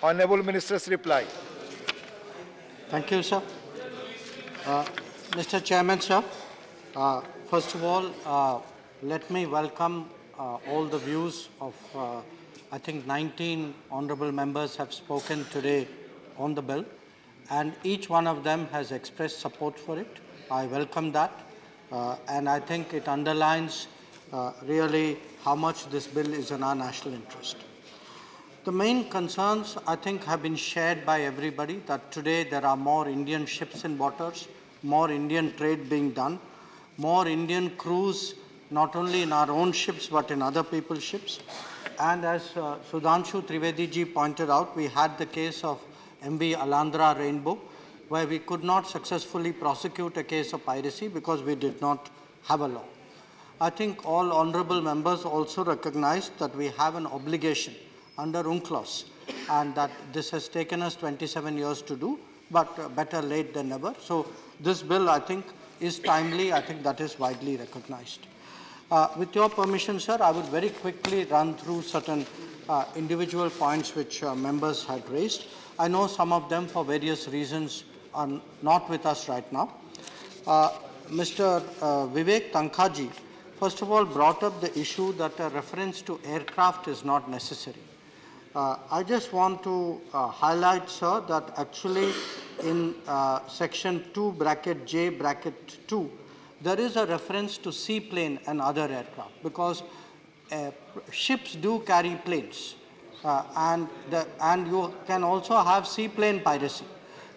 Honorable Minister's reply. Thank you, sir. Mr. Chairman, sir, first of all, let me welcome all the views of, I think, 19 honorable members have spoken today on the bill, and each one of them has expressed support for it. I welcome that, and I think it underlines really how much this bill is in our national interest. The main concerns, I think, have been shared by everybody, that today there are more Indian ships in waters, more Indian trade being done, more Indian crews, not only in our own ships but in other people's ships. And as Sudhanshu Trivedi ji pointed out, we had the case of MV Alandra Rainbow, where we could not successfully prosecute a case of piracy because we did not have a law. I think all honorable members also recognize that we have an obligation under UNCLOS, and that this has taken us 27 years to do, but better late than never. So this bill, I think, is timely. I think that is widely recognized. With your permission, sir, I would very quickly run through certain individual points which members had raised. I know some of them, for various reasons, are not with us right now. Mr. Vivek Tankhaji, first of all, brought up the issue that a reference to aircraft is not necessary. I just want to highlight, sir, that actually in section 2 bracket J bracket 2, there is a reference to seaplane and other aircraft, because ships do carry planes, and you can also have seaplane piracy.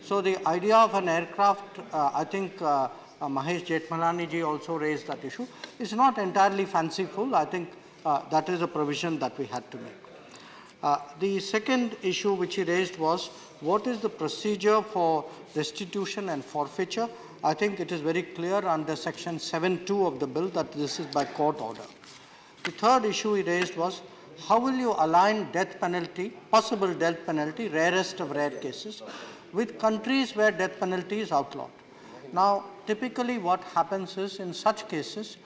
So the idea of an aircraft, I think Mahesh Jethmalani ji also raised that issue, is not entirely fanciful. I think that is a provision that we had to make. The second issue which he raised was, what is the procedure for restitution and forfeiture? I think it is very clear under section 7.2 of the bill that this is by court order. The third issue he raised was, how will you align death penalty, possible death penalty, rarest of rare cases, with countries where death penalty is outlawed? Now, typically what happens is, in such cases,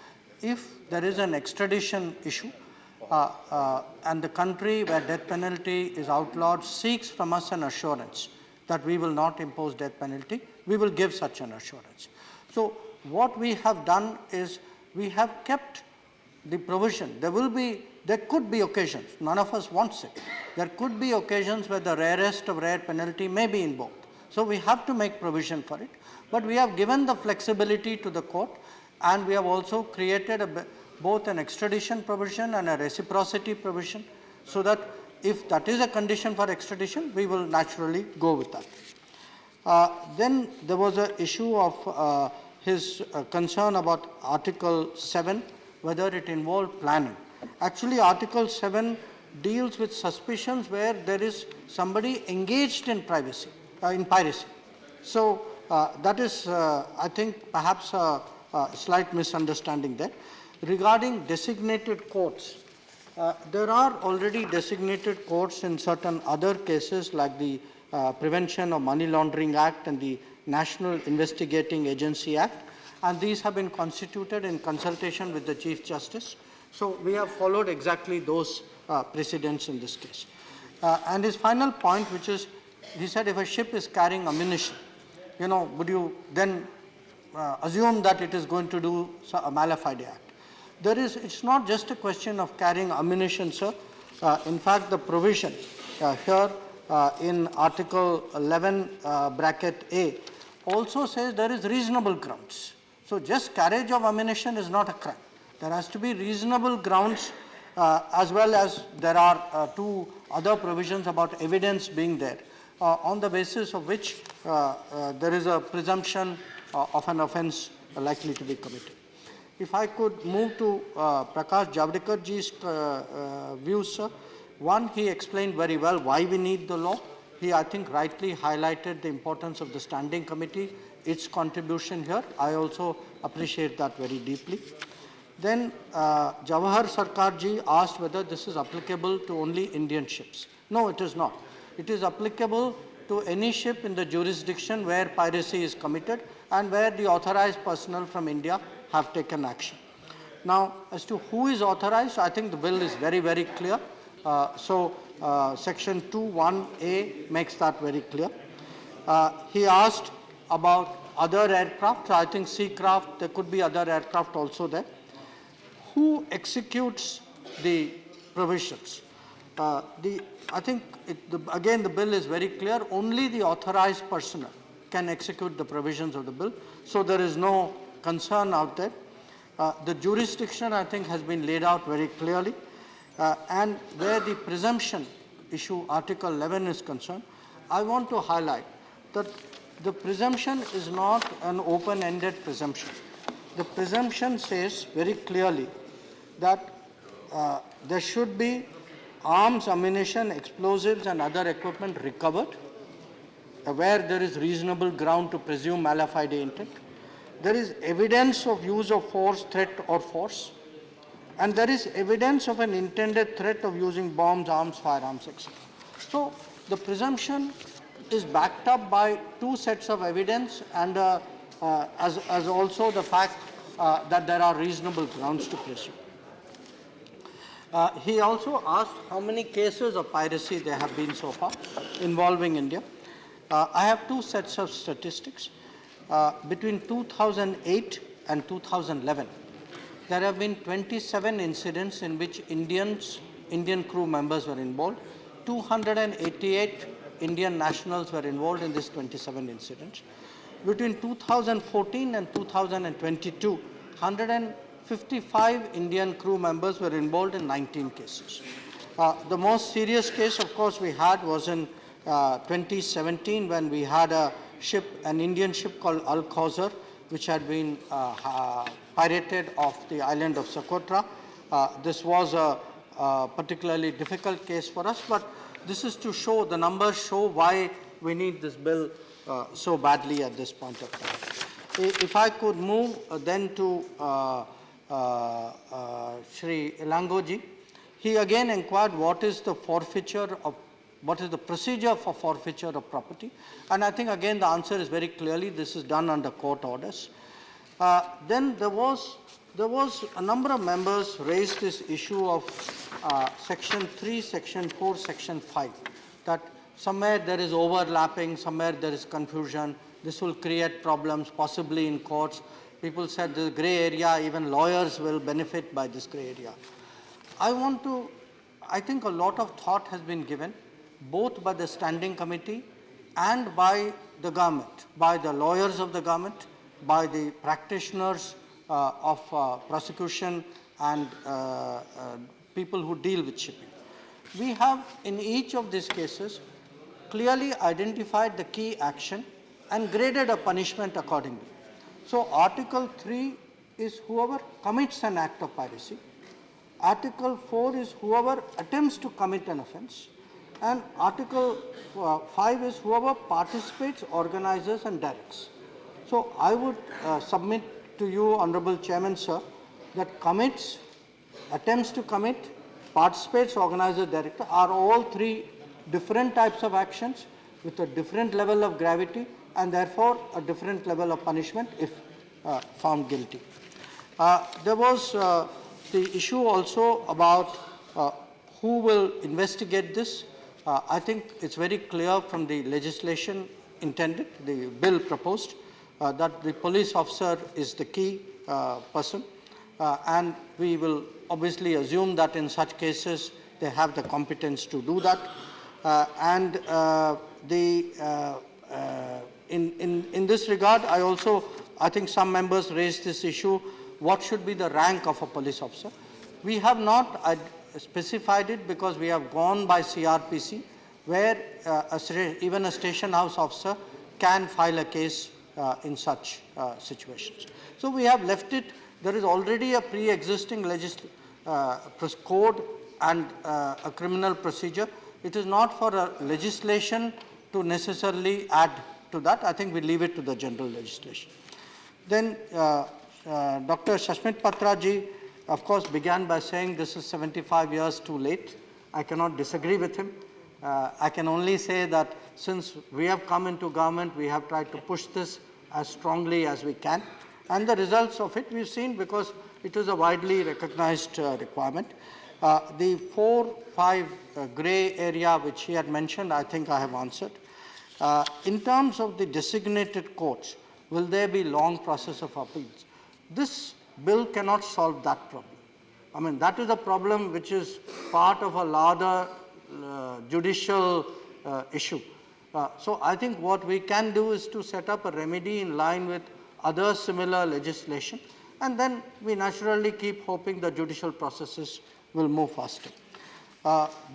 if there is an extradition issue, and the country where death penalty is outlawed seeks from us an assurance that we will not impose death penalty, we will give such an assurance. So what we have done is, we have kept the provision. There could be occasions, none of us wants it, there could be occasions where the rarest of rare penalty may be invoked. So we have to make provision for it, but we have given the flexibility to the court, and we have also created both an extradition provision and a reciprocity provision, so that if that is a condition for extradition, we will naturally go with that. Then there was an issue of his concern about Article 7, whether it involved planning. Actually, Article 7 deals with suspicions where there is somebody engaged in piracy. So that is, I think, perhaps a slight misunderstanding there. Regarding designated courts, there are already designated courts in certain other cases, like the Prevention of Money Laundering Act and the National Investigating Agency Act, and these have been constituted in consultation with the Chief Justice. So we have followed exactly those precedents in this case. And his final point, which is, he said, if a ship is carrying ammunition, would you then assume that it is going to do a mala fide act? It's not just a question of carrying ammunition, sir. In fact, the provision here in Article 11 bracket A also says there is reasonable grounds. So just carriage of ammunition is not a crime. There has to be reasonable grounds, as well as there are two other provisions about evidence being there, on the basis of which there is a presumption of an offence likely to be committed. If I could move to Prakash Javadekar ji's views, sir. One, he explained very well why we need the law. He, I think, rightly highlighted the importance of the standing committee, its contribution here. I also appreciate that very deeply. Then Jawahar Sarkar ji asked whether this is applicable to only Indian ships. No, it is not. It is applicable to any ship in the jurisdiction where piracy is committed and where the authorized personnel from India have taken action. Now, as to who is authorized, I think the bill is very, very clear. So Section 2(1)(a) makes that very clear. He asked about other aircraft. I think Seacraft, there could be other aircraft also there. Who executes the provisions? I think, again, the bill is very clear. Only the authorized personnel can execute the provisions of the bill. So there is no concern out there. The jurisdiction, I think, has been laid out very clearly. And where the presumption issue, Article 11, is concerned, I want to highlight that the presumption is not an open-ended presumption. The presumption says very clearly that there should be arms, ammunition, explosives and other equipment recovered where there is reasonable ground to presume mala fide intent. There is evidence of use of force, threat or force, and there is evidence of an intended threat of using bombs, arms, firearms, etc. So the presumption is backed up by two sets of evidence and as also the fact that there are reasonable grounds to presume. He also asked how many cases of piracy there have been so far involving India. I have two sets of statistics. Between 2008 and 2011, there have been 27 incidents in which Indian crew members were involved. 288 Indian nationals were involved in these 27 incidents. Between 2014 and 2022, 155 Indian crew members were involved in 19 cases. The most serious case, of course, we had was in 2017 when we had an Indian ship called Al Khawzar, which had been pirated off the island of Socotra. This was a particularly difficult case for us, but this is to show, the numbers show why we need this bill so badly at this point of time. If I could move then to Shri Elangoji, he again inquired what is the procedure for forfeiture of property, and I think again the answer is very clearly this is done under court orders. Then there was a number of members raised this issue of Section 3, Section 4, Section 5, that somewhere there is overlapping, somewhere there is confusion. This will create problems possibly in courts. People said the grey area, even lawyers will benefit by this grey area. I think a lot of thought has been given, both by the standing committee and by the government, by the lawyers of the government, by the practitioners of prosecution and people who deal with shipping. We have in each of these cases clearly identified the key action and graded a punishment accordingly. So Article 3 is whoever commits an act of piracy. Article 4 is whoever attempts to commit an offence. And Article 5 is whoever participates, organizes and directs. So I would submit to you, Honorable Chairman, sir, that commits, attempts to commit, participates, organizes, director are all three different types of actions with a different level of gravity and therefore a different level of punishment if found guilty. There was the issue also about who will investigate this. I think it's very clear from the legislation intended, the bill proposed, that the police officer is the key person, and we will obviously assume that in such cases they have the competence to do that. In this regard, I think some members raised this issue, what should be the rank of a police officer? We have not specified it because we have gone by CRPC, where even a station house officer can file a case in such situations. So we have left it. There is already a pre-existing code and a criminal procedure. It is not for a legislation to necessarily add to that. I think we leave it to the general legislation. Then Dr. Shashmit Patra ji, of course, began by saying this is 75 years too late. I cannot disagree with him. I can only say that since we have come into government, we have tried to push this as strongly as we can. And the results of it we've seen because it is a widely recognized requirement. The 4-5 grey area which he had mentioned, I think I have answered. In terms of the designated courts, will there be long process of appeals? This bill cannot solve that problem. I mean, that is a problem which is part of a larger judicial issue. So I think what we can do is to set up a remedy in line with other similar legislation, and then we naturally keep hoping the judicial processes will move faster.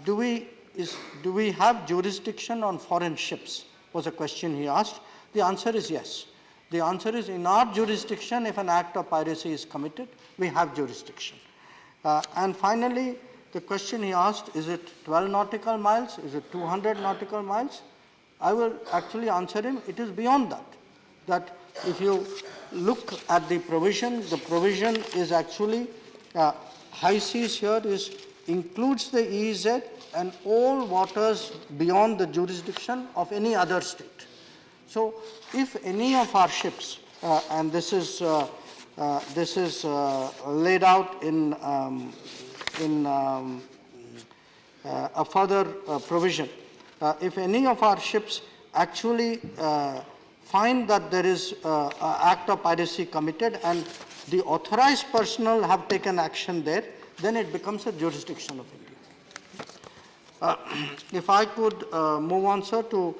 Do we have jurisdiction on foreign ships? Was a question he asked. The answer is yes. The answer is, in our jurisdiction, if an act of piracy is committed, we have jurisdiction. And finally, the question he asked, is it 12 nautical miles? Is it 200 nautical miles? I will actually answer him, it is beyond that. That if you look at the provision is actually, high seas here includes the EEZ and all waters beyond the jurisdiction of any other state. So if any of our ships, and this is laid out in a further provision, if any of our ships actually find that there is an act of piracy committed and the authorized personnel have taken action there, then it becomes a jurisdiction of India. If I could move on, sir, to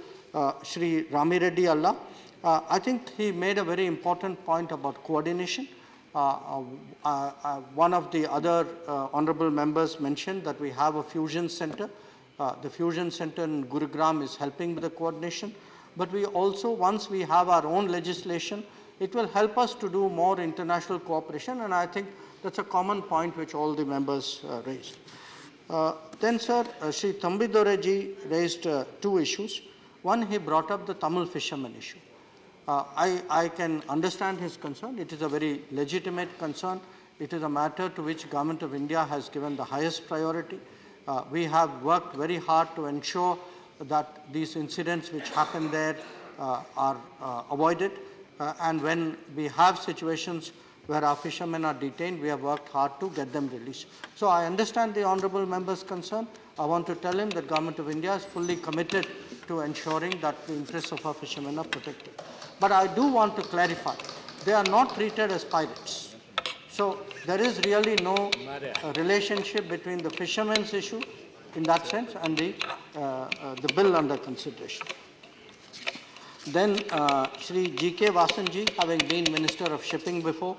Shri Rami Reddy Allah, I think he made a very important point about coordination. One of the other honorable members mentioned that we have a fusion center. The fusion center in Gurugram is helping with the coordination. But we also, once we have our own legislation, it will help us to do more international cooperation, and I think that's a common point which all the members raised. Then, sir, Shri Thambidoreji raised two issues. One, he brought up the Tamil fishermen issue. I can understand his concern. It is a very legitimate concern. It is a matter to which Government of India has given the highest priority. We have worked very hard to ensure that these incidents which happen there are avoided. And when we have situations where our fishermen are detained, we have worked hard to get them released. So I understand the honorable member's concern. I want to tell him that Government of India is fully committed to ensuring that the interests of our fishermen are protected. But I do want to clarify, they are not treated as pirates. So there is really no relationship between the fishermen's issue in that sense and the bill under consideration. Then Shri G.K. Vasanji, having been Minister of Shipping before,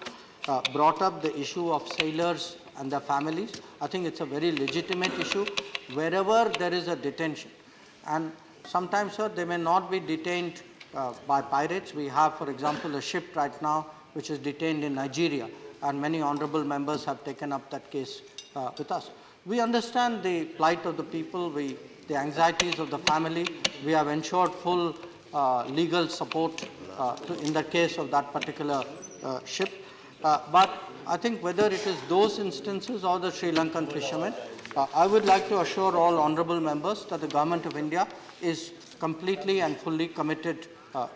brought up the issue of sailors and their families. I think it's a very legitimate issue wherever there is a detention. And sometimes, sir, they may not be detained by pirates. We have, for example, a ship right now which is detained in Nigeria, and many honorable members have taken up that case with us. We understand the plight of the people, the anxieties of the family. We have ensured full legal support in the case of that particular ship. But I think whether it is those instances or the Sri Lankan fishermen, I would like to assure all honorable members that the Government of India is completely and fully committed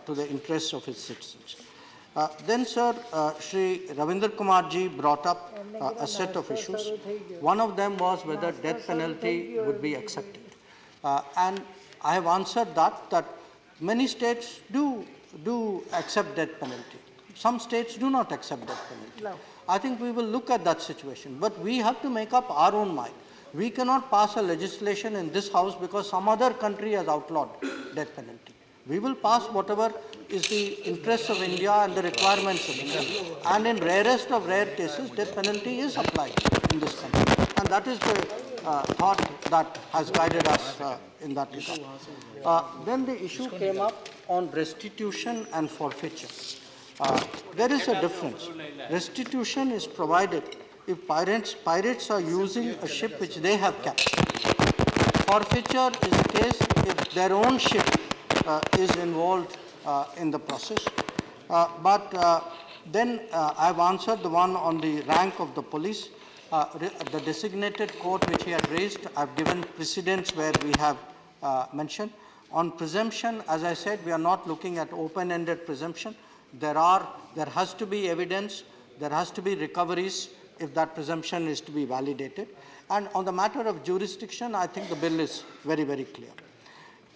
to the interests of its citizens. Then, sir, Shri Ravindra Kumar ji brought up a set of issues. One of them was whether death penalty would be accepted. And I have answered that many states do accept death penalty. Some states do not accept death penalty. No. I think we will look at that situation, but we have to make up our own mind. We cannot pass a legislation in this house because some other country has outlawed death penalty. We will pass whatever is the interests of India and the requirements of India. And in rarest of rare cases, death penalty is applied in this country. And that is the thought that has guided us in that regard. Then the issue came up on restitution and forfeiture. There is a difference. Restitution is provided if pirates are using a ship which they have captured. Forfeiture is the case if their own ship is involved in the process. Then I've answered the one on the rank of the police. The designated court which he had raised, I've given precedents where we have mentioned. On presumption, as I said, we are not looking at open-ended presumption. There has to be evidence, there has to be recoveries if that presumption is to be validated. And on the matter of jurisdiction, I think the bill is very, very clear.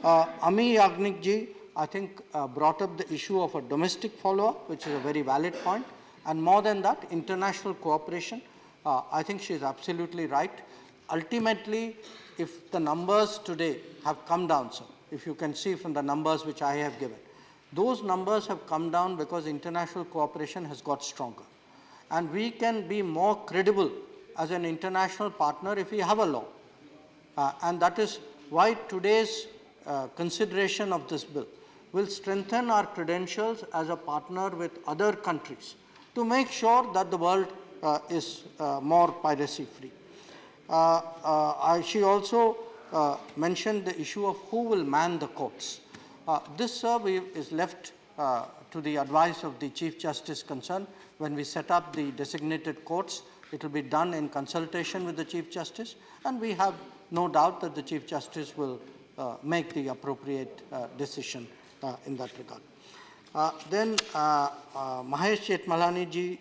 Ami Yagnik ji, I think, brought up the issue of a domestic follow-up, which is a very valid point. And more than that, international cooperation. I think she is absolutely right. Ultimately, if the numbers today have come down, sir, if you can see from the numbers which I have given, those numbers have come down because international cooperation has got stronger. And we can be more credible as an international partner if we have a law. And that is why today's consideration of this bill will strengthen our credentials as a partner with other countries to make sure that the world is more piracy-free. She also mentioned the issue of who will man the courts. This survey is left to the advice of the Chief Justice concerned. When we set up the designated courts, it will be done in consultation with the Chief Justice, and we have no doubt that the Chief Justice will make the appropriate decision in that regard. Then Mahesh Chetmalani ji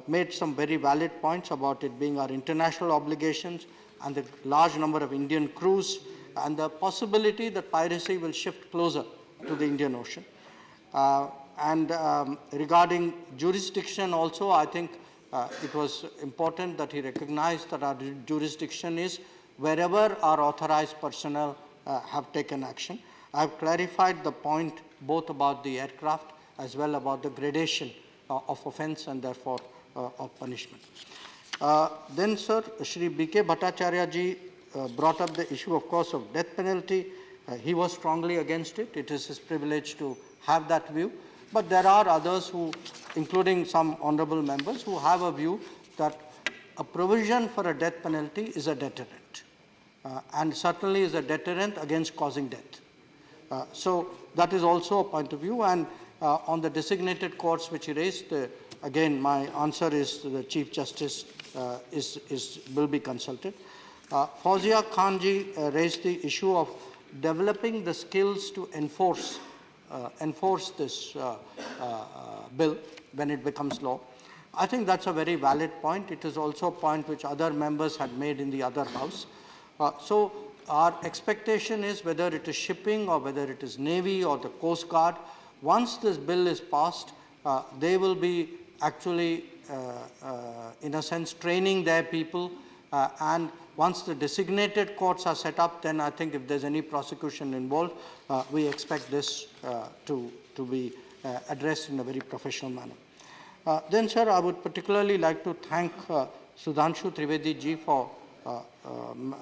made some very valid points about it being our international obligations and the large number of Indian crews and the possibility that piracy will shift closer to the Indian Ocean. Regarding jurisdiction also, I think it was important that he recognized that our jurisdiction is wherever our authorized personnel have taken action. I have clarified the point both about the aircraft as well about the gradation of offense and therefore of punishment. Then, sir, Shri B.K. Bhattacharya ji brought up the issue, of course, of death penalty. He was strongly against it. It is his privilege to have that view. But there are others who, including some honorable members, who have a view that a provision for a death penalty is a deterrent, and certainly is a deterrent against causing death. So that is also a point of view. And on the designated courts which he raised, again, my answer is the Chief Justice will be consulted. Fauzia Khan ji raised the issue of developing the skills to enforce this bill when it becomes law. I think that's a very valid point. It is also a point which other members had made in the other house. So our expectation is, whether it is shipping or whether it is Navy or the Coast Guard, once this bill is passed, they will be actually, in a sense, training their people, and once the designated courts are set up, then I think if there's any prosecution involved, we expect this to be addressed in a very professional manner. Then, sir, I would particularly like to thank Sudhanshu Trivedi ji for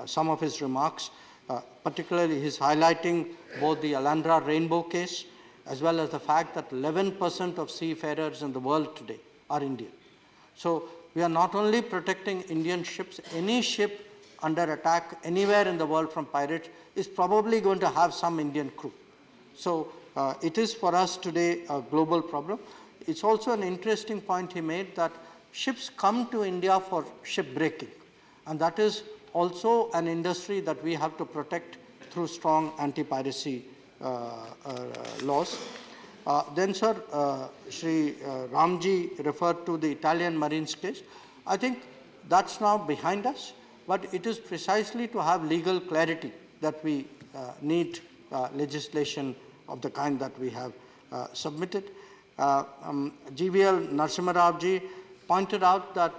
some of his remarks, particularly his highlighting both the Alandra Rainbow case as well as the fact that 11% of seafarers in the world today are Indian. So we are not only protecting Indian ships, any ship under attack anywhere in the world from pirates is probably going to have some Indian crew. So it is for us today a global problem. It's also an interesting point he made that ships come to India for shipbreaking, and that is also an industry that we have to protect through strong anti-piracy laws. Then, sir, Shri Ramji referred to the Italian Marines case. I think that's now behind us, but it is precisely to have legal clarity that we need legislation of the kind that we have submitted. GVL Narasimha Rao ji pointed out that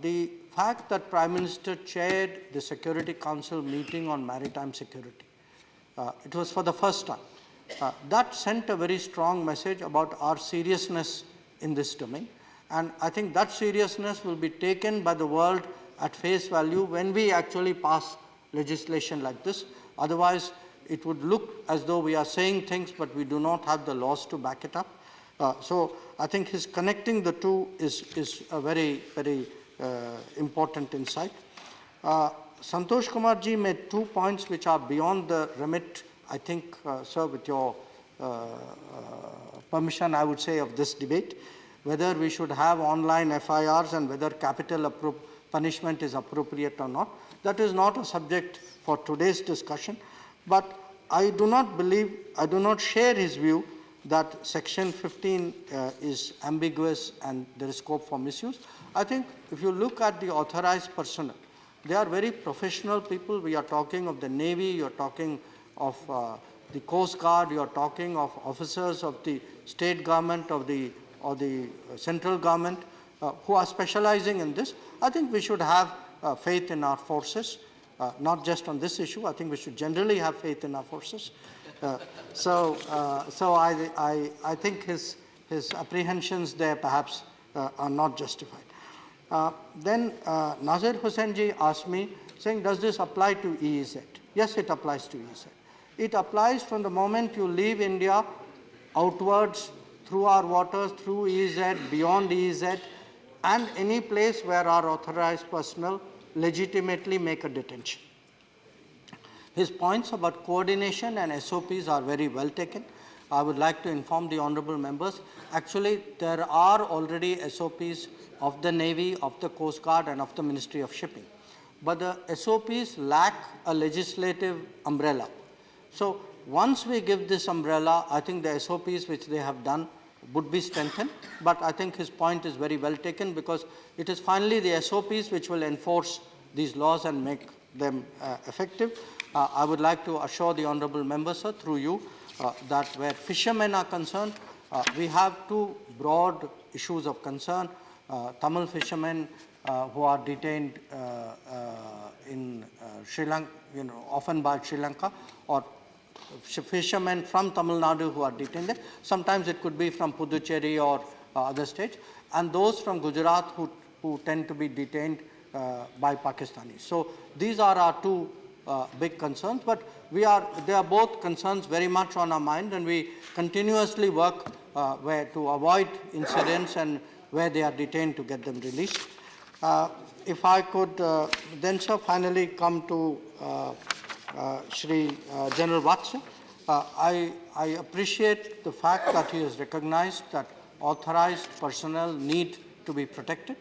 the fact that Prime Minister chaired the Security Council meeting on maritime security, it was for the first time. That sent a very strong message about our seriousness in this domain. And I think that seriousness will be taken by the world at face value when we actually pass legislation like this. Otherwise, it would look as though we are saying things, but we do not have the laws to back it up. So I think his connecting the two is a very, very important insight. Santosh Kumar ji made 2 points which are beyond the remit, I think, sir, with your permission, I would say, of this debate, whether we should have online FIRs and whether capital punishment is appropriate or not. That is not a subject for today's discussion, but I do not share his view that Section 15 is ambiguous and there is scope for misuse. I think if you look at the authorized personnel, They are very professional people. We are talking of the Navy, you are talking of the Coast Guard, you are talking of officers of the state government or the central government who are specializing in this. I think we should have faith in our forces, not just on this issue. I think we should generally have faith in our forces. So I think his apprehensions there perhaps are not justified. Then Nazir Hussain ji asked me, saying, does this apply to EEZ? Yes, it applies to EEZ. It applies from the moment you leave India outwards through our waters, through EEZ, beyond EEZ, and any place where our authorized personnel legitimately make a detention. His points about coordination and SOPs are very well taken. I would like to inform the honorable members, actually there are already SOPs of the Navy, of the Coast Guard and of the Ministry of Shipping. But the SOPs lack a legislative umbrella. So once we give this umbrella, I think the SOPs which they have done would be strengthened. But I think his point is very well taken, because it is finally the SOPs which will enforce these laws and make them effective. I would like to assure the honorable members, sir, through you, that where fishermen are concerned, we have two broad issues of concern. Tamil fishermen who are detained in Sri Lanka, often by Sri Lanka, or fishermen from Tamil Nadu who are detained there. Sometimes it could be from Puducherry or other states, and those from Gujarat who tend to be detained by Pakistanis. So these are our two big concerns, but they are both concerns very much on our mind, and we continuously work where to avoid incidents and where they are detained to get them released. If I could then, sir, finally come to Shri General Vatsa. I appreciate the fact that he has recognized that authorized personnel need to be protected,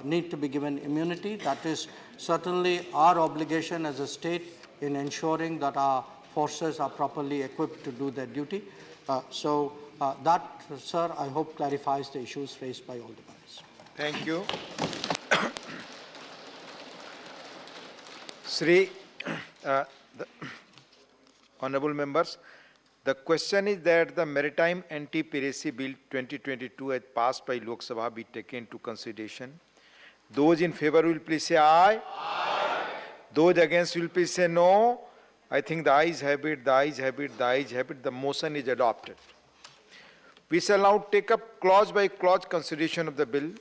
need to be given immunity. That is certainly our obligation as a state in ensuring that our forces are properly equipped to do their duty. That, sir, I hope clarifies the issues raised by all the parties. Thank you. Sri, honorable members, the question is that the Maritime Anti-Piracy Bill 2022 as passed by Lok Sabha be taken into consideration. Those in favor will please say aye. Aye. Those against will please say no. I think the ayes have it, the ayes have it, the ayes have it. The motion is adopted. We shall now take up clause by clause consideration of the bill.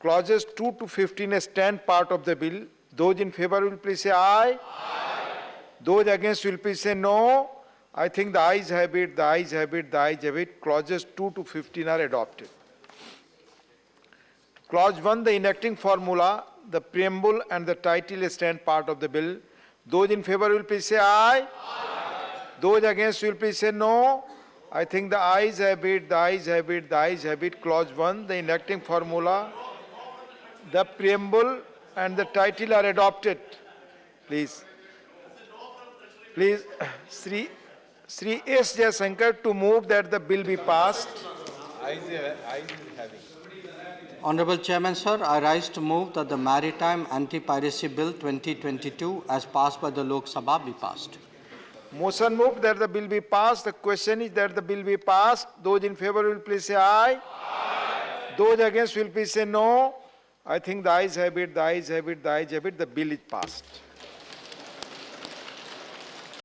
Clauses 2 to 15 stand part of the bill. Those in favor will please say aye. Aye. Those against will please say no. I think the ayes have it, the ayes have it, the ayes have it. Clauses 2 to 15 are adopted. Clause 1, the enacting formula, the preamble and the title stand part of the bill. Those in favor will please say aye. Aye. Those against will please say no. I think the ayes have it, the ayes have it, the ayes have it. Clause 1, the enacting formula, the preamble and the title are adopted. Please. Please, Sri S.Jaishankar to move that the bill be passed. Honorable Chairman, sir, I rise to move that the Maritime Anti-Piracy Bill 2022 as passed by the Lok Sabha be passed. Motion moved that the bill be passed. The question is that the bill be passed. Those in favor will please say aye. Aye. Those against will please say no. I think the ayes have it, the ayes have it, the ayes have it. The bill is passed.